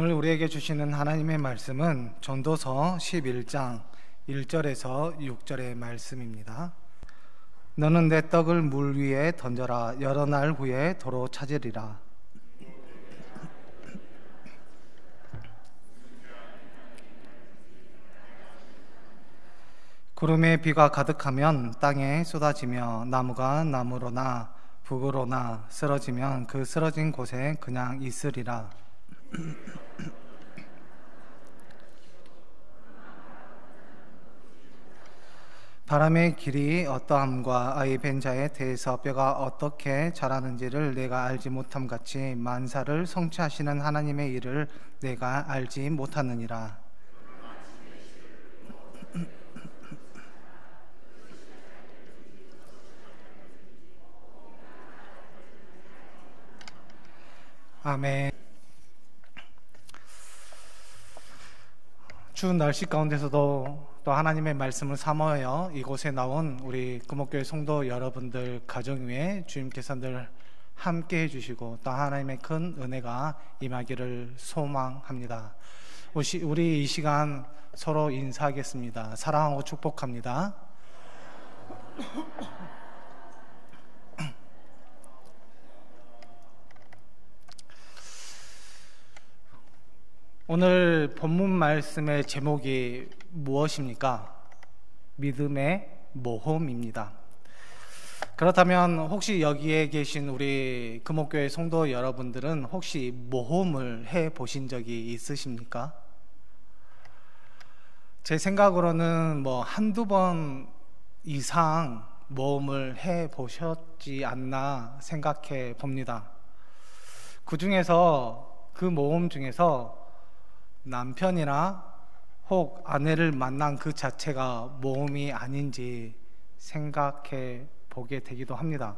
오늘 우리에게 주시는 하나님의 말씀은 전도서 11장 1절에서 6절의 말씀입니다. 너는 내 떡을 물 위에 던져라. 여러 날 후에 도로 찾으리라. 구름에 비가 가득하면 땅에 쏟아지며 나무가 나무로나 북으로나 쓰러지면 그 쓰러진 곳에 그냥 있으리라. 바람의 길이 어떠함과 아이 벤 자에 대해서 뼈가 어떻게 자라는지를 내가 알지 못함 같이 만사를 성취하시는 하나님의 일을 내가 알지 못하느니라. 아멘. 추운 날씨 가운데서도 또 하나님의 말씀을 사모하여 이곳에 나온 우리 금옥교회 성도 여러분들 가정 위에 주님께서 늘 함께 해주시고 또 하나님의 큰 은혜가 임하기를 소망합니다. 우리 이 시간 서로 인사하겠습니다. 사랑하고 축복합니다. 오늘 본문 말씀의 제목이 무엇입니까? 믿음의 모험입니다. 그렇다면 혹시 여기에 계신 우리 금옥교회 성도 여러분들은 혹시 모험을 해보신 적이 있으십니까? 제 생각으로는 한두 번 이상 모험을 해보셨지 않나 생각해 봅니다. 그 모험 중에서 남편이나 혹 아내를 만난 그 자체가 모험이 아닌지 생각해 보게 되기도 합니다.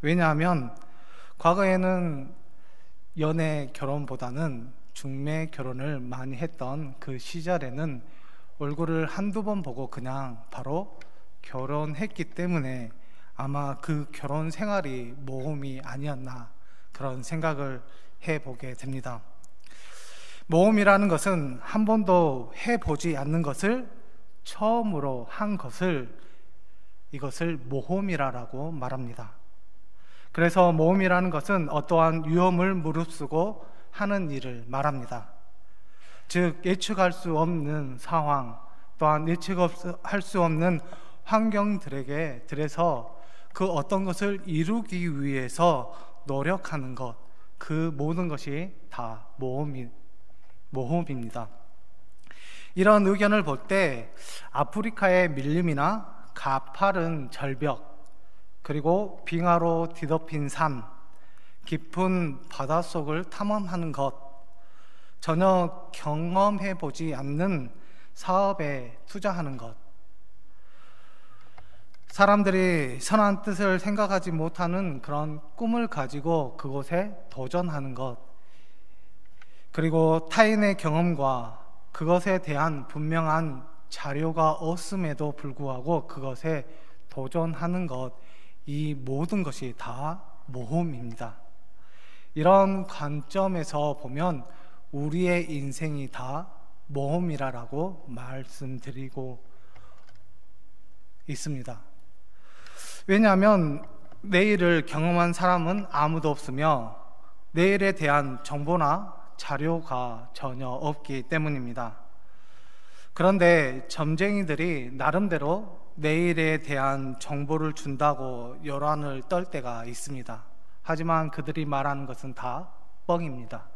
왜냐하면 과거에는 연애 결혼보다는 중매 결혼을 많이 했던 그 시절에는 얼굴을 한두 번 보고 그냥 바로 결혼했기 때문에 아마 그 결혼 생활이 모험이 아니었나 그런 생각을 해보게 됩니다. 모험이라는 것은 한 번도 해보지 않는 것을 처음으로 한 이것을 모험이라고 말합니다. 그래서 모험이라는 것은 어떠한 위험을 무릅쓰고 하는 일을 말합니다. 즉 예측할 수 없는 상황 또한 예측할 수 없는 환경들에서 그 어떤 것을 이루기 위해서 노력하는 것, 그 모든 것이 다 모험입니다. 이런 의견을 볼 때 아프리카의 밀림이나 가파른 절벽, 그리고 빙하로 뒤덮인 산, 깊은 바닷속을 탐험하는 것, 전혀 경험해보지 않는 사업에 투자하는 것, 사람들이 선한 뜻을 생각하지 못하는 그런 꿈을 가지고 그곳에 도전하는 것, 그리고 타인의 경험과 그것에 대한 분명한 자료가 없음에도 불구하고 그것에 도전하는 것, 이 모든 것이 다 모험입니다. 이런 관점에서 보면 우리의 인생이 다 모험이라고 말씀드리고 있습니다. 왜냐하면 내일을 경험한 사람은 아무도 없으며 내일에 대한 정보나 자료가 전혀 없기 때문입니다. 그런데 점쟁이들이 나름대로 내일에 대한 정보를 준다고 요란을 떨 때가 있습니다. 하지만 그들이 말하는 것은 다 뻥입니다.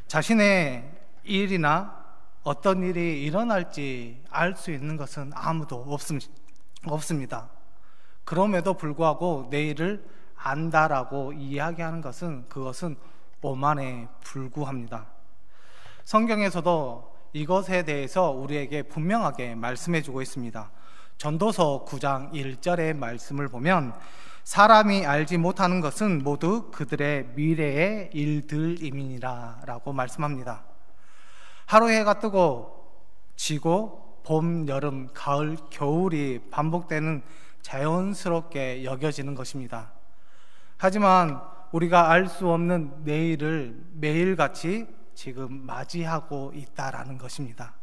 자신의 일이나 어떤 일이 일어날지 알 수 있는 것은 아무도 없습니다. 그럼에도 불구하고 내일을 안다라고 이야기하는 그것은 오만에 불구합니다. 성경에서도 이것에 대해서 우리에게 분명하게 말씀해주고 있습니다. 전도서 9장 1절의 말씀을 보면 사람이 알지 못하는 것은 모두 그들의 미래의 일들임이니라 라고 말씀합니다. 하루 해가 뜨고 지고 봄, 여름, 가을, 겨울이 반복되는 자연스럽게 여겨지는 것입니다. 하지만 우리가 알 수 없는 내일을 매일같이 지금 맞이하고 있다라는 것입니다.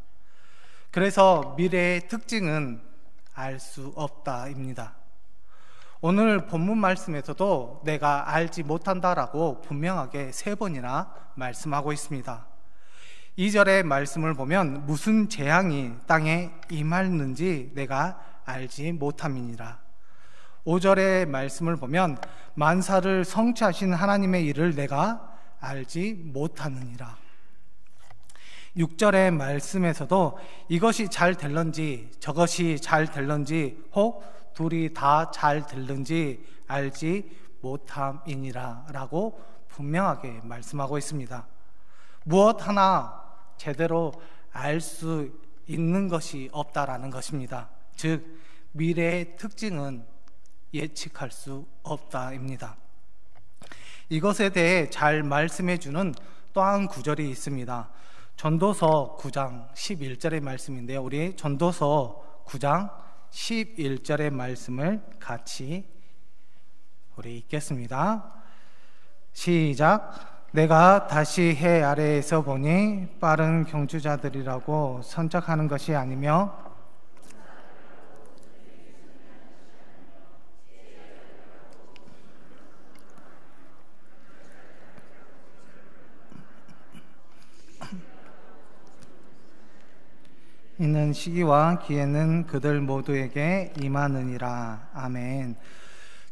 그래서 미래의 특징은 알 수 없다입니다. 오늘 본문 말씀에서도 내가 알지 못한다라고 분명하게 3번이나 말씀하고 있습니다. 2절의 말씀을 보면 무슨 재앙이 땅에 임하는지 내가 알지 못함이니라. 5절의 말씀을 보면 만사를 성취하신 하나님의 일을 내가 알지 못하느니라. 6절의 말씀에서도 이것이 잘 될런지 저것이 잘 될런지 혹 둘이 다 잘 될는지 알지 못함이니라 라고 분명하게 말씀하고 있습니다. 무엇 하나 제대로 알 수 있는 것이 없다라는 것입니다. 즉 미래의 특징은 예측할 수 없다입니다. 이것에 대해 잘 말씀해 주는 또 한 구절이 있습니다. 전도서 9장 11절의 말씀인데요. 우리 전도서 9장 11절의 말씀을 같이 우리 읽겠습니다. 시작. 내가 다시 해 아래에서 보니 빠른 경주자들이라고 선착하는 것이 아니며 있는 시기와 기회는 그들 모두에게 임하느니라. 아멘.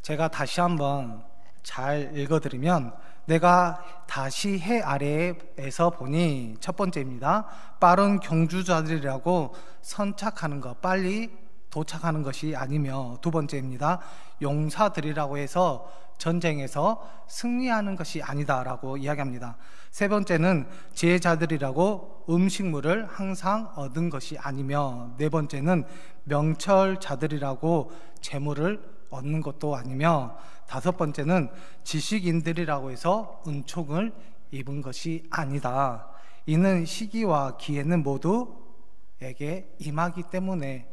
제가 다시 한번 잘 읽어드리면 내가 다시 해 아래에서 보니 첫 번째입니다. 빠른 경주자들이라고 선착하는 것, 빨리 도착하는 것이 아니며 두 번째입니다. 용사들이라고 해서 전쟁에서 승리하는 것이 아니다라고 이야기합니다. 세 번째는 지혜자들이라고 음식물을 항상 얻은 것이 아니며 네 번째는 명철자들이라고 재물을 얻는 것도 아니며 다섯 번째는 지식인들이라고 해서 은총을 입은 것이 아니다. 이는 시기와 기회는 모두에게 임하기 때문에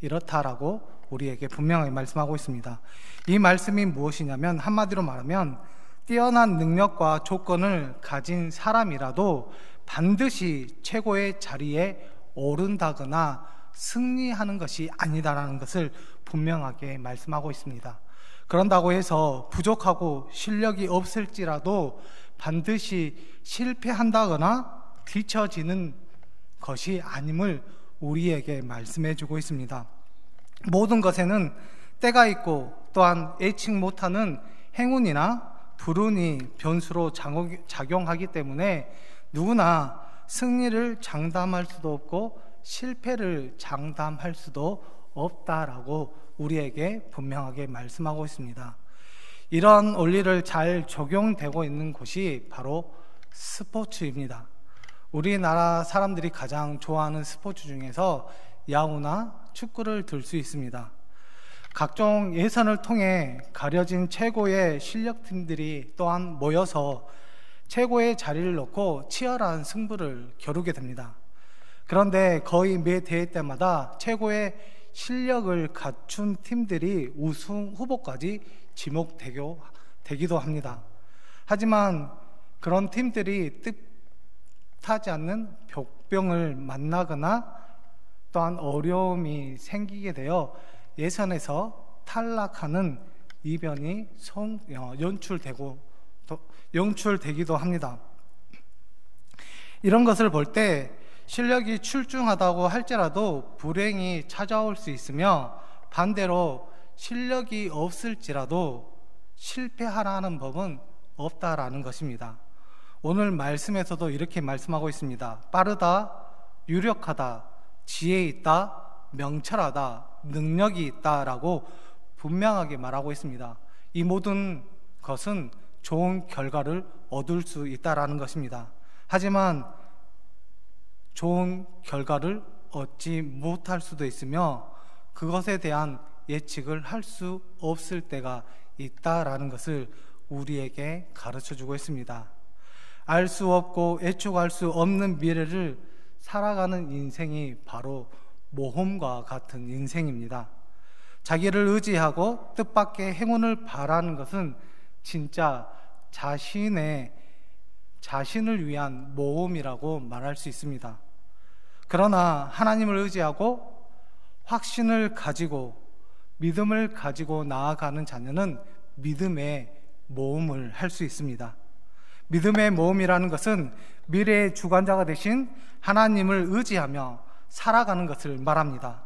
이렇다라고 우리에게 분명하게 말씀하고 있습니다. 이 말씀이 무엇이냐면 한마디로 말하면 뛰어난 능력과 조건을 가진 사람이라도 반드시 최고의 자리에 오른다거나 승리하는 것이 아니다라는 것을 분명하게 말씀하고 있습니다. 그런다고 해서 부족하고 실력이 없을지라도 반드시 실패한다거나 뒤처지는 것이 아님을 우리에게 말씀해 주고 있습니다. 모든 것에는 때가 있고 또한 예측 못하는 행운이나 불운이 변수로 작용하기 때문에 누구나 승리를 장담할 수도 없고 실패를 장담할 수도 없다라고 우리에게 분명하게 말씀하고 있습니다. 이런 원리를 잘 적용되고 있는 곳이 바로 스포츠입니다. 우리나라 사람들이 가장 좋아하는 스포츠 중에서 야구나 축구를 들 수 있습니다. 각종 예선을 통해 가려진 최고의 실력팀들이 또한 모여서 최고의 자리를 놓고 치열한 승부를 겨루게 됩니다. 그런데 거의 매 대회 때마다 최고의 실력을 갖춘 팀들이 우승 후보까지 지목되기도 합니다. 하지만 그런 팀들이 뜻하지 않는 벽병을 만나거나 또한 어려움이 생기게 되어 예선에서 탈락하는 이변이 연출되기도 합니다. 이런 것을 볼 때 실력이 출중하다고 할지라도 불행이 찾아올 수 있으며 반대로 실력이 없을지라도 실패하라는 법은 없다라는 것입니다. 오늘 말씀에서도 이렇게 말씀하고 있습니다. 빠르다, 유력하다, 지혜 있다, 명철하다, 능력이 있다라고 분명하게 말하고 있습니다. 이 모든 것은 좋은 결과를 얻을 수 있다라는 것입니다. 하지만 좋은 결과를 얻지 못할 수도 있으며 그것에 대한 예측을 할 수 없을 때가 있다라는 것을 우리에게 가르쳐주고 있습니다. 알 수 없고 예측할 수 없는 미래를 살아가는 인생이 바로 모험과 같은 인생입니다. 자기를 의지하고 뜻밖의 행운을 바라는 것은 진짜 자신의 자신을 위한 모험이라고 말할 수 있습니다. 그러나 하나님을 의지하고 확신을 가지고 믿음을 가지고 나아가는 자녀는 믿음의 모험을 할 수 있습니다. 믿음의 모험이라는 것은 미래의 주관자가 되신 하나님을 의지하며 살아가는 것을 말합니다.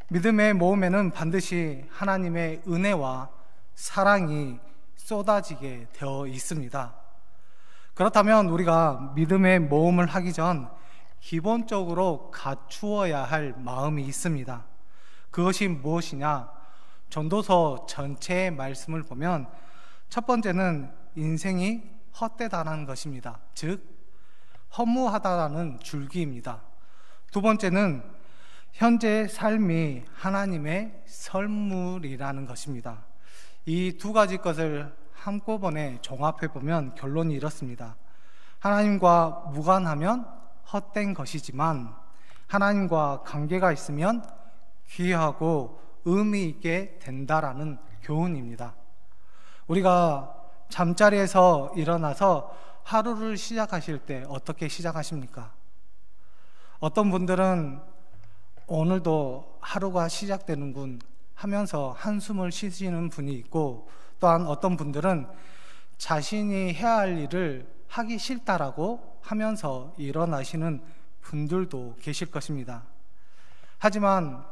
믿음의 모험에는 반드시 하나님의 은혜와 사랑이 쏟아지게 되어 있습니다. 그렇다면 우리가 믿음의 모험을 하기 전 기본적으로 갖추어야 할 마음이 있습니다. 그것이 무엇이냐? 전도서 전체의 말씀을 보면 첫 번째는 인생이 헛되다는 것입니다. 즉 허무하다라는 줄기입니다. 두 번째는 현재의 삶이 하나님의 선물이라는 것입니다. 이 두 가지 것을 한꺼번에 종합해 보면 결론이 이렇습니다. 하나님과 무관하면 헛된 것이지만 하나님과 관계가 있으면 귀하고 의미 있게 된다라는 교훈입니다. 우리가 잠자리에서 일어나서 하루를 시작하실 때 어떻게 시작하십니까? 어떤 분들은 오늘도 하루가 시작되는군 하면서 한숨을 쉬시는 분이 있고, 또한 어떤 분들은 자신이 해야 할 일을 하기 싫다라고 하면서 일어나시는 분들도 계실 것입니다. 하지만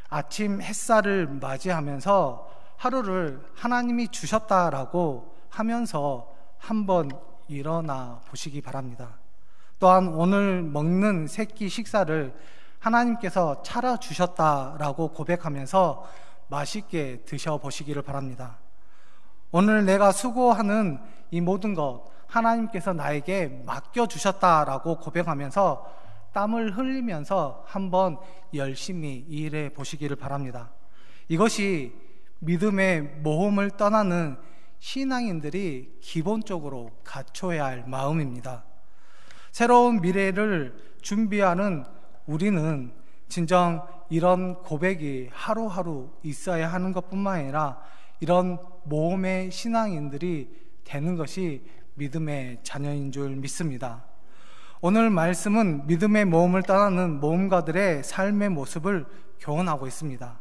아침 햇살을 맞이하면서 하루를 하나님이 주셨다라고 하면서 한번 일어나 보시기 바랍니다. 또한 오늘 먹는 새끼 식사를 하나님께서 차려주셨다라고 고백하면서 맛있게 드셔보시기를 바랍니다. 오늘 내가 수고하는 이 모든 것 하나님께서 나에게 맡겨주셨다라고 고백하면서 땀을 흘리면서 한번 열심히 일해 보시기를 바랍니다. 이것이 믿음의 모험을 떠나는 신앙인들이 기본적으로 갖춰야 할 마음입니다. 새로운 미래를 준비하는 우리는 진정 이런 고백이 하루하루 있어야 하는 것뿐만 아니라 이런 모험의 신앙인들이 되는 것이 믿음의 자녀인 줄 믿습니다. 오늘 말씀은 믿음의 모험을 떠나는 모험가들의 삶의 모습을 교훈하고 있습니다.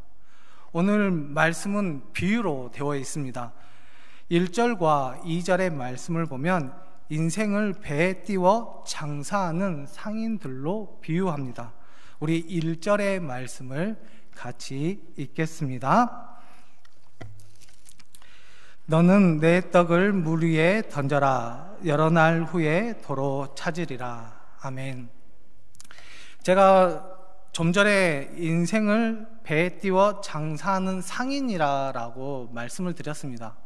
오늘 말씀은 비유로 되어 있습니다. 1절과 2절의 말씀을 보면 인생을 배에 띄워 장사하는 상인들로 비유합니다. 우리 1절의 말씀을 같이 읽겠습니다. 너는 내 떡을 물 위에 던져라. 여러 날 후에 도로 찾으리라. 아멘. 제가 좀 전에 인생을 배에 띄워 장사하는 상인이라고 말씀을 드렸습니다.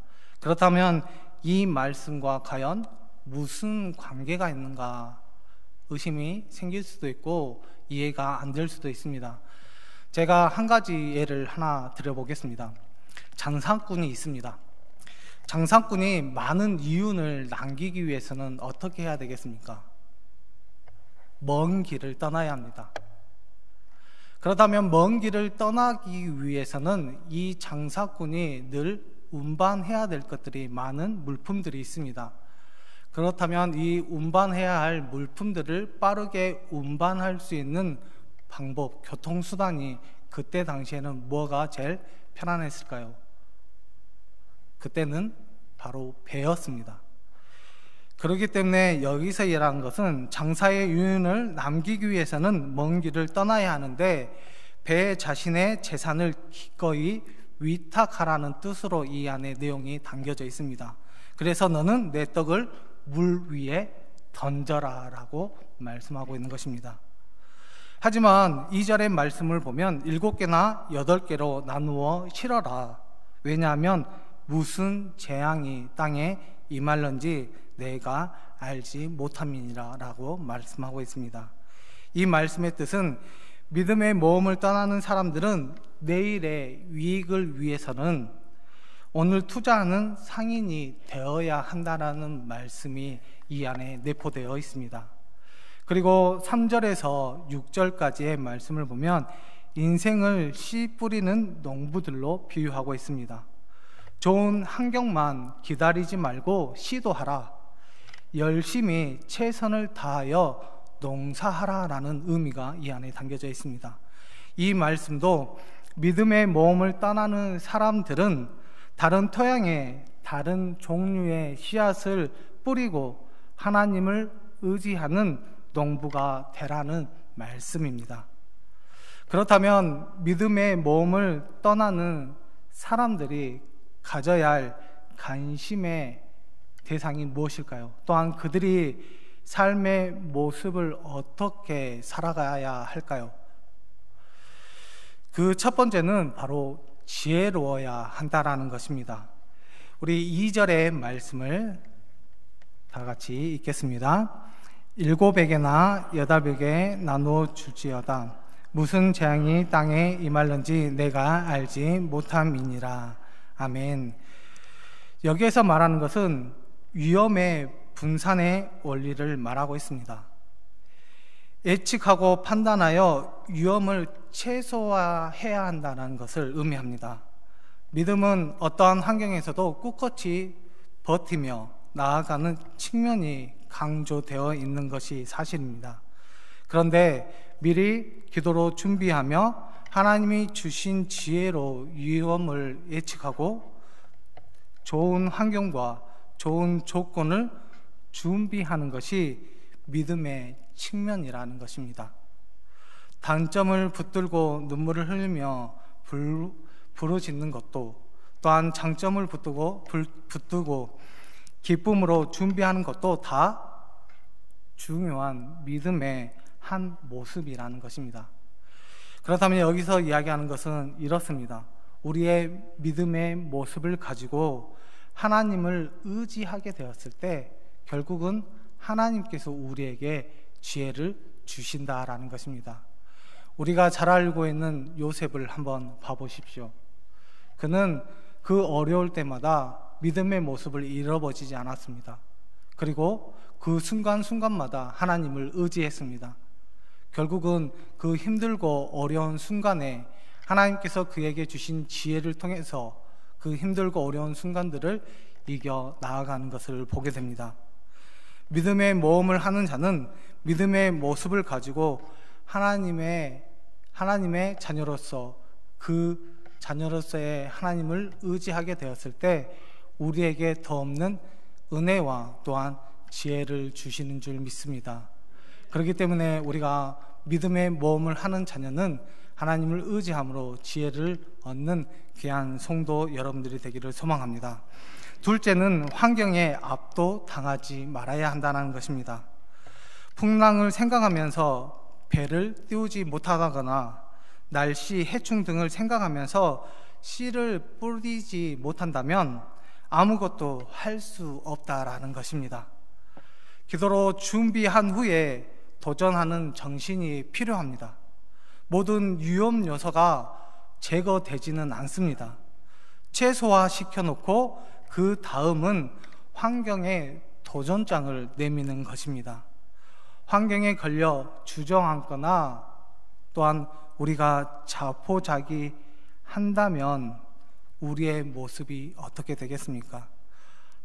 그렇다면 이 말씀과 과연 무슨 관계가 있는가 의심이 생길 수도 있고 이해가 안 될 수도 있습니다. 제가 한 가지 예를 하나 드려보겠습니다. 장사꾼이 있습니다. 장사꾼이 많은 이윤을 남기기 위해서는 어떻게 해야 되겠습니까? 먼 길을 떠나야 합니다. 그렇다면 먼 길을 떠나기 위해서는 이 장사꾼이 늘 운반해야 될 것들이 많은 물품들이 있습니다. 그렇다면 이 운반해야 할 물품들을 빠르게 운반할 수 있는 방법, 교통수단이 그때 당시에는 뭐가 제일 편안했을까요? 그때는 바로 배였습니다. 그렇기 때문에 여기서 일하는 것은 장사의 유인을 남기기 위해서는 먼 길을 떠나야 하는데 배 자신의 재산을 기꺼이 위탁하라는 뜻으로 이 안에 내용이 담겨져 있습니다. 그래서 너는 내 떡을 물 위에 던져라 라고 말씀하고 있는 것입니다. 하지만 2절의 말씀을 보면 7개나 8개로 나누어 실어라. 왜냐하면 무슨 재앙이 땅에 임할런지 내가 알지 못함이니라 라고 말씀하고 있습니다. 이 말씀의 뜻은 믿음의 모험을 떠나는 사람들은 내일의 이익을 위해서는 오늘 투자하는 상인이 되어야 한다는 말씀이 이 안에 내포되어 있습니다. 그리고 3절에서 6절까지의 말씀을 보면 인생을 씨 뿌리는 농부들로 비유하고 있습니다. 좋은 환경만 기다리지 말고 시도하라. 열심히 최선을 다하여 농사하라라는 의미가 이 안에 담겨져 있습니다. 이 말씀도 믿음의 모험을 떠나는 사람들은 다른 토양에 다른 종류의 씨앗을 뿌리고 하나님을 의지하는 농부가 되라는 말씀입니다. 그렇다면 믿음의 모험을 떠나는 사람들이 가져야 할 관심의 대상이 무엇일까요? 또한 그들이 삶의 모습을 어떻게 살아가야 할까요? 그 첫 번째는 바로 지혜로워야 한다라는 것입니다. 우리 2절의 말씀을 다 같이 읽겠습니다. 7에게나 8에게 나누어 줄지어다. 무슨 재앙이 땅에 임할는지 내가 알지 못함이니라. 아멘. 여기에서 말하는 것은 위험의 분산의 원리를 말하고 있습니다. 예측하고 판단하여 위험을 최소화해야 한다는 것을 의미합니다. 믿음은 어떠한 환경에서도 꿋꿋이 버티며 나아가는 측면이 강조되어 있는 것이 사실입니다. 그런데 미리 기도로 준비하며 하나님이 주신 지혜로 위험을 예측하고 좋은 환경과 좋은 조건을 준비하는 것이 믿음의 측면이라는 것입니다. 단점을 붙들고 눈물을 흘리며 부르짖는 것도, 또한 장점을 붙들고 기쁨으로 준비하는 것도 다 중요한 믿음의 한 모습이라는 것입니다. 그렇다면 여기서 이야기하는 것은 이렇습니다. 우리의 믿음의 모습을 가지고 하나님을 의지하게 되었을 때 결국은 하나님께서 우리에게 지혜를 주신다라는 것입니다. 우리가 잘 알고 있는 요셉을 한번 봐보십시오. 그는 그 어려울 때마다 믿음의 모습을 잃어버리지 않았습니다. 그리고 그 순간순간마다 하나님을 의지했습니다. 결국은 그 힘들고 어려운 순간에 하나님께서 그에게 주신 지혜를 통해서 그 힘들고 어려운 순간들을 이겨 나아가는 것을 보게 됩니다. 믿음의 모험을 하는 자는 믿음의 모습을 가지고 하나님의 자녀로서 그 자녀로서의 하나님을 의지하게 되었을 때 우리에게 더 없는 은혜와 또한 지혜를 주시는 줄 믿습니다. 그렇기 때문에 우리가 믿음의 모험을 하는 자녀는 하나님을 의지함으로 지혜를 얻는 귀한 성도 여러분들이 되기를 소망합니다. 둘째는 환경에 압도당하지 말아야 한다는 것입니다. 풍랑을 생각하면서 배를 띄우지 못하거나 날씨, 해충 등을 생각하면서 씨를 뿌리지 못한다면 아무것도 할 수 없다라는 것입니다. 기도로 준비한 후에 도전하는 정신이 필요합니다. 모든 위험 요소가 제거되지는 않습니다. 최소화시켜놓고 그 다음은 환경에 도전장을 내미는 것입니다. 환경에 걸려 주저앉거나 또한 우리가 자포자기한다면 우리의 모습이 어떻게 되겠습니까?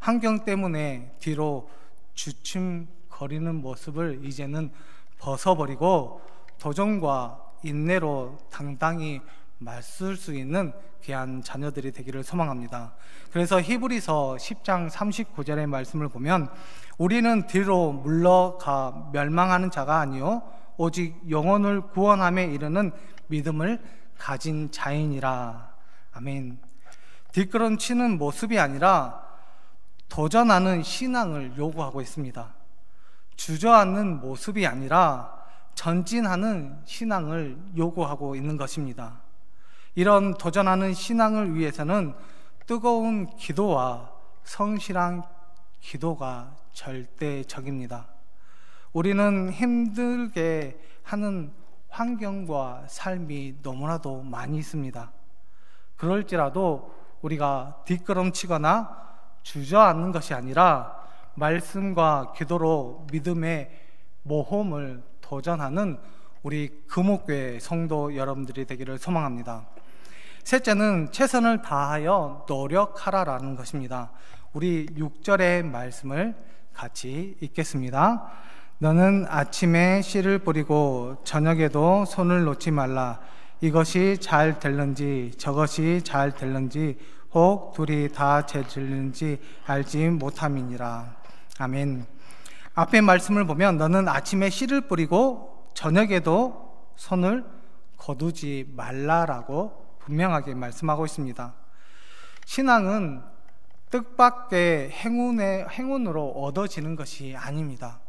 환경 때문에 뒤로 주춤거리는 모습을 이제는 벗어버리고 도전과 인내로 당당히 맞설 수 있는 귀한 자녀들이 되기를 소망합니다. 그래서 히브리서 10장 39절의 말씀을 보면 우리는 뒤로 물러가 멸망하는 자가 아니요 오직 영혼을 구원함에 이르는 믿음을 가진 자이니라. 아멘. 뒷걸음치는 모습이 아니라 도전하는 신앙을 요구하고 있습니다. 주저앉는 모습이 아니라 전진하는 신앙을 요구하고 있는 것입니다. 이런 도전하는 신앙을 위해서는 뜨거운 기도와 성실한 기도가 절대적입니다. 우리는 힘들게 하는 환경과 삶이 너무나도 많이 있습니다. 그럴지라도 우리가 뒷걸음치거나 주저앉는 것이 아니라 말씀과 기도로 믿음의 모험을 도전하는 우리 금옥교회 성도 여러분들이 되기를 소망합니다. 셋째는 최선을 다하여 노력하라라는 것입니다. 우리 6절의 말씀을 같이 읽겠습니다. 너는 아침에 씨를 뿌리고 저녁에도 손을 놓지 말라. 이것이 잘 될는지 저것이 잘 될는지 혹 둘이 다 죄질는지 알지 못함이니라. 아멘. 앞에 말씀을 보면 너는 아침에 씨를 뿌리고 저녁에도 손을 거두지 말라라고 분명하게 말씀하고 있습니다. 신앙은 뜻밖의 행운으로 얻어지는 것이 아닙니다.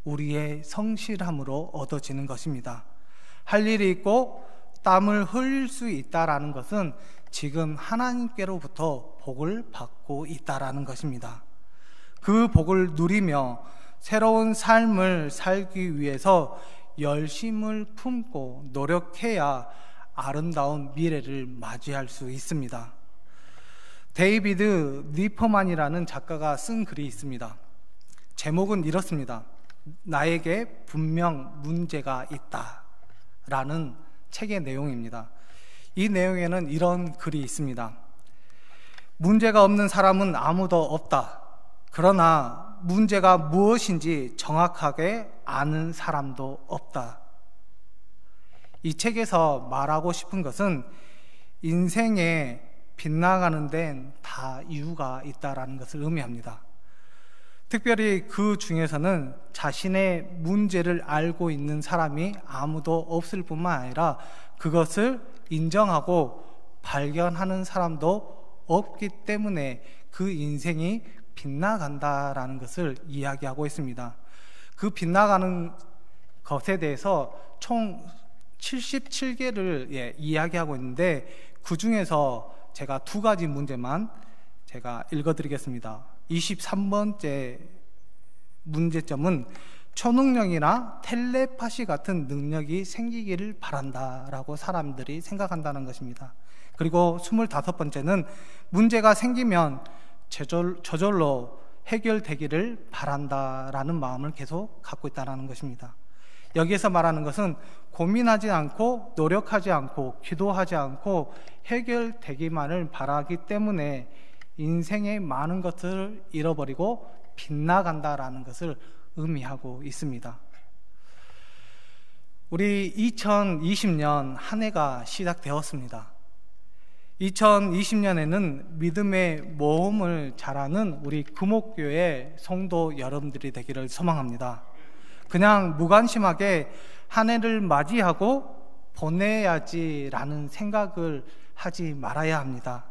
우리의 성실함으로 얻어지는 것입니다. 할 일이 있고 땀을 흘릴 수 있다라는 것은 지금 하나님께로부터 복을 받고 있다라는 것입니다. 그 복을 누리며 새로운 삶을 살기 위해서 열심을 품고 노력해야 아름다운 미래를 맞이할 수 있습니다. 데이비드 리퍼만이라는 작가가 쓴 글이 있습니다. 제목은 이렇습니다. 나에게 분명 문제가 있다 라는 책의 내용입니다. 이 내용에는 이런 글이 있습니다. 문제가 없는 사람은 아무도 없다. 그러나 문제가 무엇인지 정확하게 아는 사람도 없다. 이 책에서 말하고 싶은 것은 인생에 빗나가는 데는 다 이유가 있다라는 것을 의미합니다. 특별히 그 중에서는 자신의 문제를 알고 있는 사람이 아무도 없을 뿐만 아니라 그것을 인정하고 발견하는 사람도 없기 때문에 그 인생이 빗나간다라는 것을 이야기하고 있습니다. 그 빗나가는 것에 대해서 총 77개를 이야기하고 있는데 그 중에서 제가 두 가지 문제만 제가 읽어드리겠습니다. 23번째 문제점은 초능력이나 텔레파시 같은 능력이 생기기를 바란다라고 사람들이 생각한다는 것입니다. 그리고 25번째는 문제가 생기면 저절로 해결되기를 바란다라는 마음을 계속 갖고 있다는 것입니다. 여기에서 말하는 것은 고민하지 않고 노력하지 않고 기도하지 않고 해결되기만을 바라기 때문에 인생의 많은 것을 잃어버리고 빗나간다라는 것을 의미하고 있습니다. 우리 2020년 한 해가 시작되었습니다. 2020년에는 믿음의 모험을 잘하는 우리 금옥교회 성도 여러분들이 되기를 소망합니다. 그냥 무관심하게 한 해를 맞이하고 보내야지라는 생각을 하지 말아야 합니다.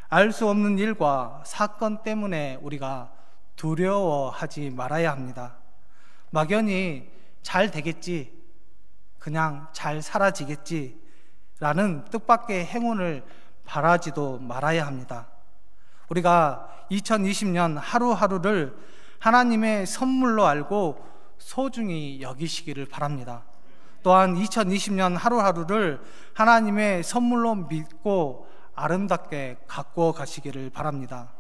알 수 없는 일과 사건 때문에 우리가 두려워하지 말아야 합니다. 막연히 잘 되겠지, 그냥 잘 사라지겠지 라는 뜻밖의 행운을 바라지도 말아야 합니다. 우리가 2020년 하루하루를 하나님의 선물로 알고 소중히 여기시기를 바랍니다. 또한 2020년 하루하루를 하나님의 선물로 믿고 아름답게 갖고 가시기를 바랍니다.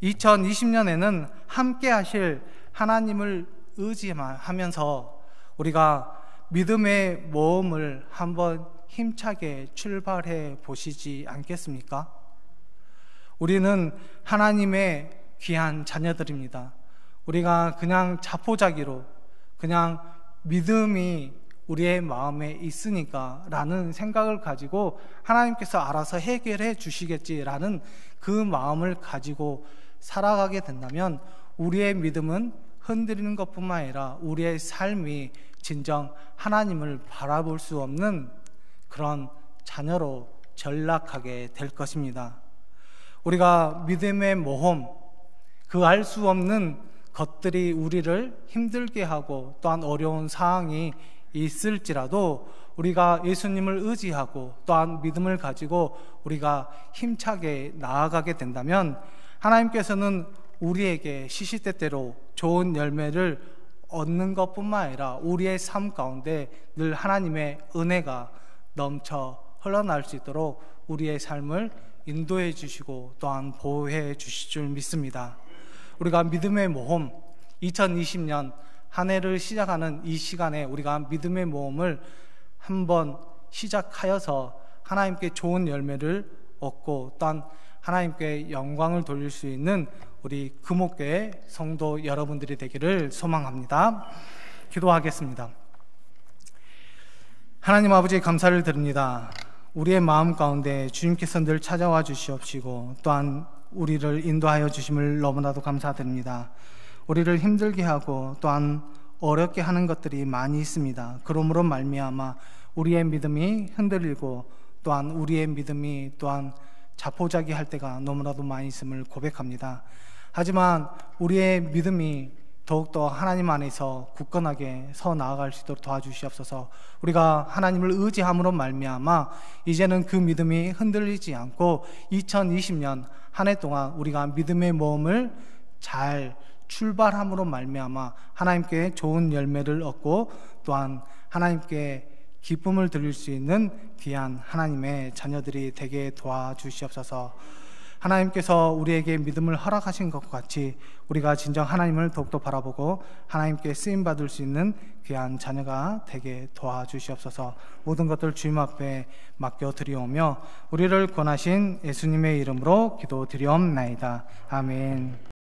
2020년에는 함께 하실 하나님을 의지하면서 우리가 믿음의 모험을 한번 힘차게 출발해 보시지 않겠습니까? 우리는 하나님의 귀한 자녀들입니다. 우리가 그냥 자포자기로 그냥 믿음이 우리의 마음에 있으니까 라는 생각을 가지고 하나님께서 알아서 해결해 주시겠지라는 그 마음을 가지고 살아가게 된다면 우리의 믿음은 흔들리는 것뿐만 아니라 우리의 삶이 진정 하나님을 바라볼 수 없는 그런 자녀로 전락하게 될 것입니다. 우리가 믿음의 모험, 그 알 수 없는 것들이 우리를 힘들게 하고 또한 어려운 상황이 있을지라도 우리가 예수님을 의지하고 또한 믿음을 가지고 우리가 힘차게 나아가게 된다면 하나님께서는 우리에게 시시때때로 좋은 열매를 얻는 것뿐만 아니라 우리의 삶 가운데 늘 하나님의 은혜가 넘쳐 흘러날 수 있도록 우리의 삶을 인도해 주시고 또한 보호해 주실 줄 믿습니다. 우리가 믿음의 모험 2020년 한 해를 시작하는 이 시간에 우리가 믿음의 모험을 한번 시작하여서 하나님께 좋은 열매를 얻고 또한 하나님께 영광을 돌릴 수 있는 우리 금옥교회 성도 여러분들이 되기를 소망합니다. 기도하겠습니다. 하나님 아버지, 감사를 드립니다. 우리의 마음 가운데 주님께서 늘 찾아와 주시옵시고 또한 우리를 인도하여 주심을 너무나도 감사드립니다. 우리를 힘들게 하고 또한 어렵게 하는 것들이 많이 있습니다. 그러므로 말미암아 우리의 믿음이 흔들리고 또한 우리의 믿음이 또한 자포자기할 때가 너무나도 많이 있음을 고백합니다. 하지만 우리의 믿음이 더욱더 하나님 안에서 굳건하게 서 나아갈 수 있도록 도와주시옵소서. 우리가 하나님을 의지함으로 말미암아 이제는 그 믿음이 흔들리지 않고 2020년 한 해 동안 우리가 믿음의 모험을 잘 출발함으로 말미암아 하나님께 좋은 열매를 얻고 또한 하나님께 기쁨을 드릴 수 있는 귀한 하나님의 자녀들이 되게 도와주시옵소서. 하나님께서 우리에게 믿음을 허락하신 것 같이 우리가 진정 하나님을 더욱더 바라보고 하나님께 쓰임받을 수 있는 귀한 자녀가 되게 도와주시옵소서. 모든 것들 주님 앞에 맡겨드리오며 우리를 권하신 예수님의 이름으로 기도드리옵나이다. 아멘.